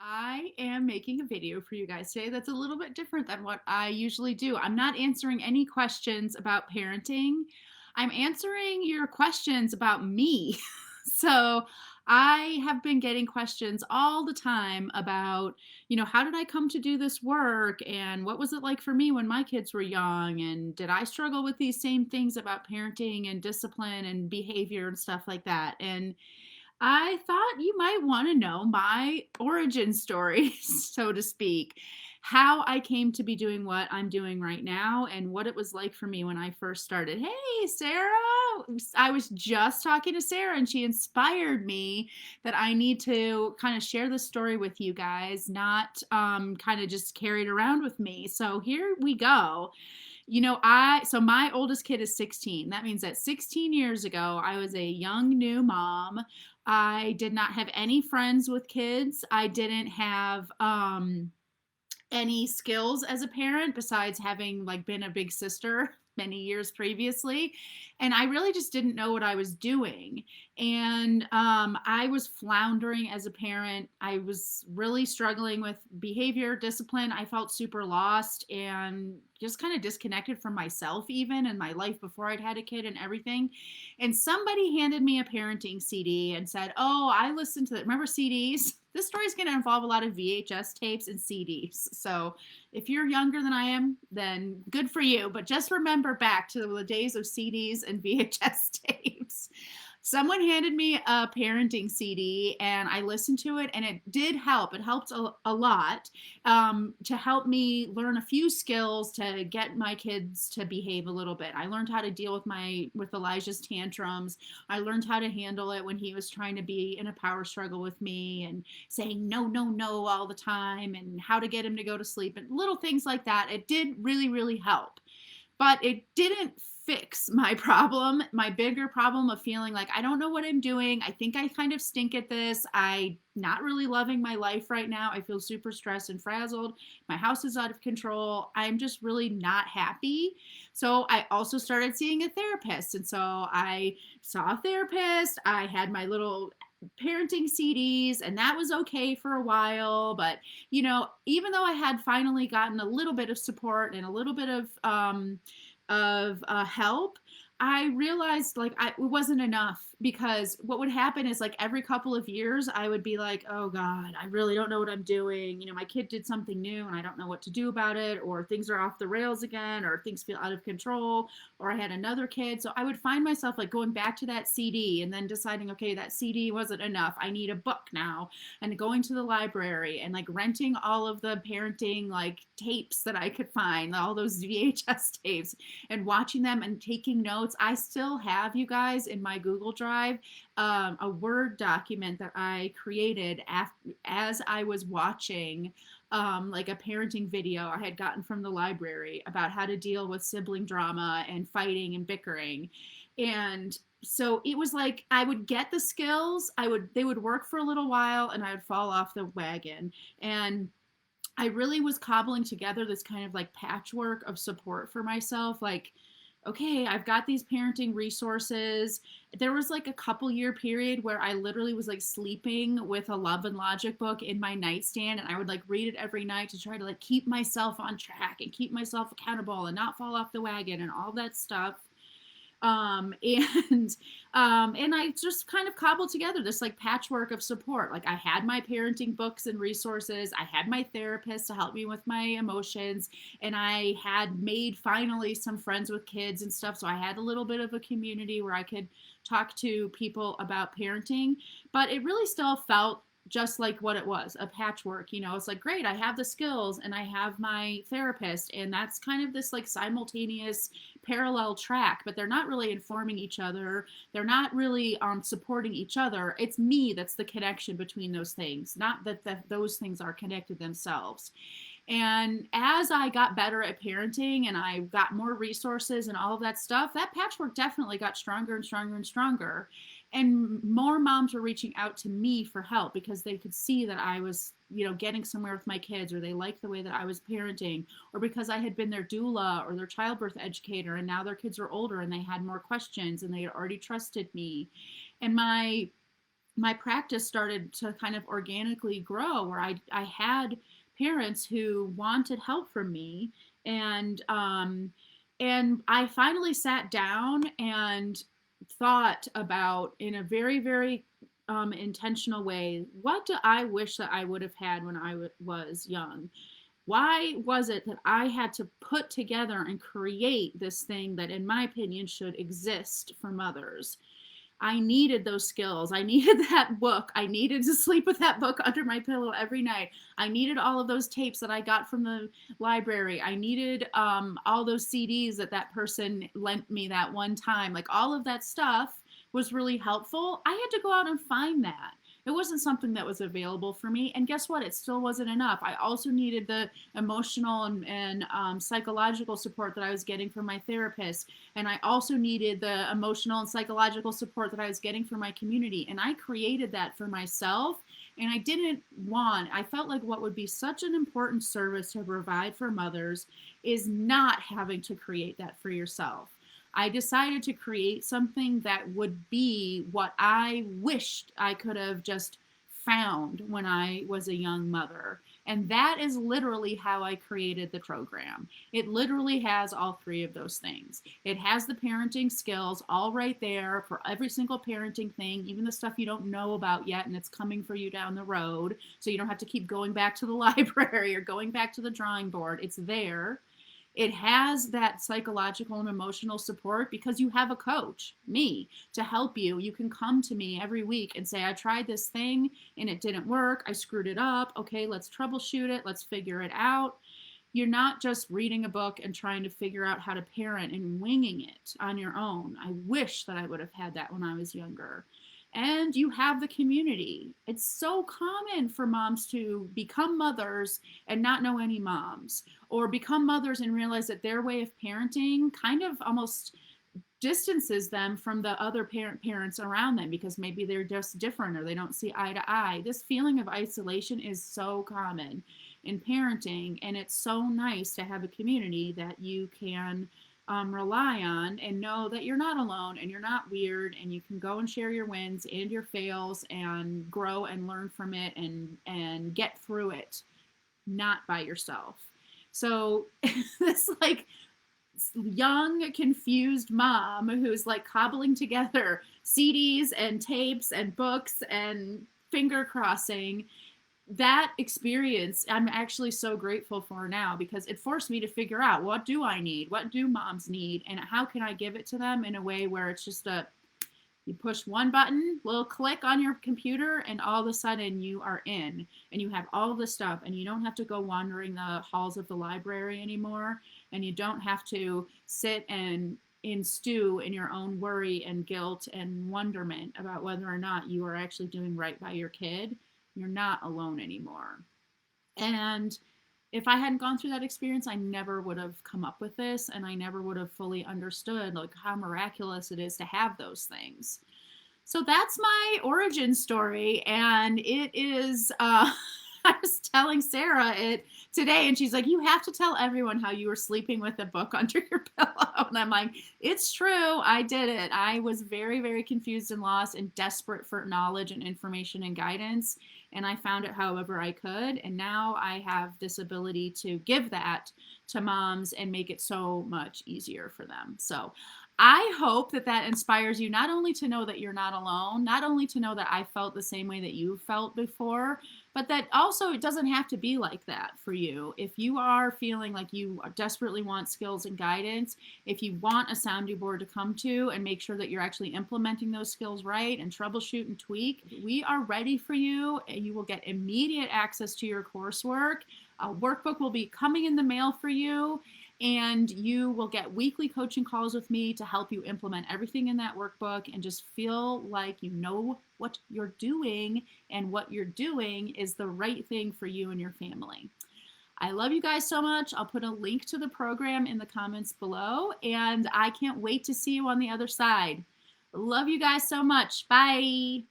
I am making a video for you guys today that's a little bit different than what I usually do. I'm not answering any questions about parenting. I'm answering your questions about me. So I have been getting questions all the time about, how did I come to do this work? And what was it like for me when my kids were young? And did I struggle with these same things about parenting and discipline and behavior and stuff like that? And I thought you might want to know my origin story, so to speak, how I came to be doing what I'm doing right now and what it was like for me when I first started. Hey, Sarah. I was just talking to Sarah and she inspired me that I need to kind of share this story with you guys, not kind of just carry it around with me. So here we go. So my oldest kid is 16. That means that 16 years ago, I was a young new mom. I did not have any friends with kids. I didn't have any skills as a parent besides having like been a big sister many years previously, and I really just didn't know what I was doing. And I was floundering as a parent. I was really struggling with behavior, discipline. I felt super lost and just kind of disconnected from myself, even and my life before I'd had a kid and everything. And somebody handed me a parenting CD and said, "Oh, I listened to that. Remember CDs?" This story is going to involve a lot of VHS tapes and CDs. So if you're younger than I am, then good for you. But just remember back to the days of CDs and VHS tapes. Someone handed me a parenting CD and I listened to it, and it did help. It helped a lot to help me learn a few skills to get my kids to behave a little bit. I learned how to deal with Elijah's tantrums. I learned how to handle it when he was trying to be in a power struggle with me and saying no, no, no all the time, and how to get him to go to sleep and little things like that. It did really, really help. But it didn't fix my problem, my bigger problem of feeling like I don't know what I'm doing. I think I kind of stink at this. I'm not really loving my life right now. I feel super stressed and frazzled. My house is out of control. I'm just really not happy. So I also started seeing a therapist. And so I saw a therapist. I had my little parenting CDs, and that was okay for a while. But, even though I had finally gotten a little bit of support and a little bit of help, I realized like it wasn't enough, because what would happen is like every couple of years I would be like, oh God, I really don't know what I'm doing. My kid did something new and I don't know what to do about it, or things are off the rails again, or things feel out of control, or I had another kid. So I would find myself like going back to that CD and then deciding, okay, that CD wasn't enough. I need a book now, and going to the library and like renting all of the parenting like tapes that I could find, all those VHS tapes, and watching them and taking notes. I still have, you guys, in my Google Drive, a Word document that I created as I was watching like a parenting video I had gotten from the library about how to deal with sibling drama and fighting and bickering. And so it was like I would get the skills, they would work for a little while, and I would fall off the wagon. And I really was cobbling together this kind of like patchwork of support for myself. Like, okay, I've got these parenting resources. There was like a couple year period where I literally was like sleeping with a Love and Logic book in my nightstand, and I would like read it every night to try to like keep myself on track and keep myself accountable and not fall off the wagon and all that stuff. And and I just kind of cobbled together this like patchwork of support. Like I had my parenting books and resources, I had my therapist to help me with my emotions, and I had made finally some friends with kids and stuff. So I had a little bit of a community where I could talk to people about parenting, but it really still felt just like what it was, a patchwork. It's like, great, I have the skills and I have my therapist, and that's kind of this like simultaneous parallel track, but they're not really informing each other. They're not really supporting each other. It's me that's the connection between those things, not that those things are connected themselves. And as I got better at parenting and I got more resources and all of that stuff, that patchwork definitely got stronger and stronger and stronger. And more moms were reaching out to me for help because they could see that I was, getting somewhere with my kids, or they liked the way that I was parenting, or because I had been their doula or their childbirth educator, and now their kids are older and they had more questions and they had already trusted me. And my my practice started to kind of organically grow, where I had parents who wanted help from me, and I finally sat down and thought about, in a very, very intentional way, what do I wish that I would have had when I was young? Why was it that I had to put together and create this thing that, in my opinion, should exist for mothers? I needed those skills. I needed that book. I needed to sleep with that book under my pillow every night. I needed all of those tapes that I got from the library. I needed all those CDs that that person lent me that one time. Like, all of that stuff was really helpful. I had to go out and find that. It wasn't something that was available for me. And guess what? It still wasn't enough. I also needed the emotional and psychological support that I was getting from my therapist. And I also needed the emotional and psychological support that I was getting from my community. And I created that for myself. And I felt like what would be such an important service to provide for mothers is not having to create that for yourself. I decided to create something that would be what I wished I could have just found when I was a young mother. And that is literally how I created the program. It literally has all three of those things. It has the parenting skills all right there for every single parenting thing, even the stuff you don't know about yet, and it's coming for you down the road. So you don't have to keep going back to the library or going back to the drawing board. It's there. It has that psychological and emotional support because you have a coach, me, to help you. You can come to me every week and say, I tried this thing and it didn't work. I screwed it up. Okay, let's troubleshoot it. Let's figure it out. You're not just reading a book and trying to figure out how to parent and winging it on your own. I wish that I would have had that when I was younger. And you have the community. It's so common for moms to become mothers and not know any moms, or become mothers and realize that their way of parenting kind of almost distances them from the other parents around them, because maybe they're just different or they don't see eye to eye. This feeling of isolation is so common in parenting, and it's so nice to have a community that you can rely on and know that you're not alone and you're not weird, and you can go and share your wins and your fails and grow and learn from it and get through it, not by yourself. So this like young confused mom who's like cobbling together CDs and tapes and books and finger crossing, that experience I'm actually so grateful for now, because it forced me to figure out, what do I need? What do moms need? And how can I give it to them in a way where it's just you push one button, little click on your computer, and all of a sudden you are in, and you have all the stuff, and you don't have to go wandering the halls of the library anymore, and you don't have to sit and stew in your own worry and guilt and wonderment about whether or not you are actually doing right by your kid. You're not alone anymore. And if I hadn't gone through that experience, I never would have come up with this, and I never would have fully understood like how miraculous it is to have those things. So that's my origin story, and it is I was telling Sarah it today, and she's like, you have to tell everyone how you were sleeping with a book under your pillow. And I'm like, it's true. I did it. I was very, very confused and lost and desperate for knowledge and information and guidance. And I found it however I could. And now I have this ability to give that to moms and make it so much easier for them. So I hope that that inspires you, not only to know that you're not alone, not only to know that I felt the same way that you felt before, but that also it doesn't have to be like that for you. If you are feeling like you desperately want skills and guidance, if you want a sounding board to come to and make sure that you're actually implementing those skills right and troubleshoot and tweak, we are ready for you. And you will get immediate access to your coursework. A workbook will be coming in the mail for you. And you will get weekly coaching calls with me to help you implement everything in that workbook and just feel like you know what you're doing, and what you're doing is the right thing for you and your family. I love you guys so much. I'll put a link to the program in the comments below, and I can't wait to see you on the other side. Love you guys so much. Bye.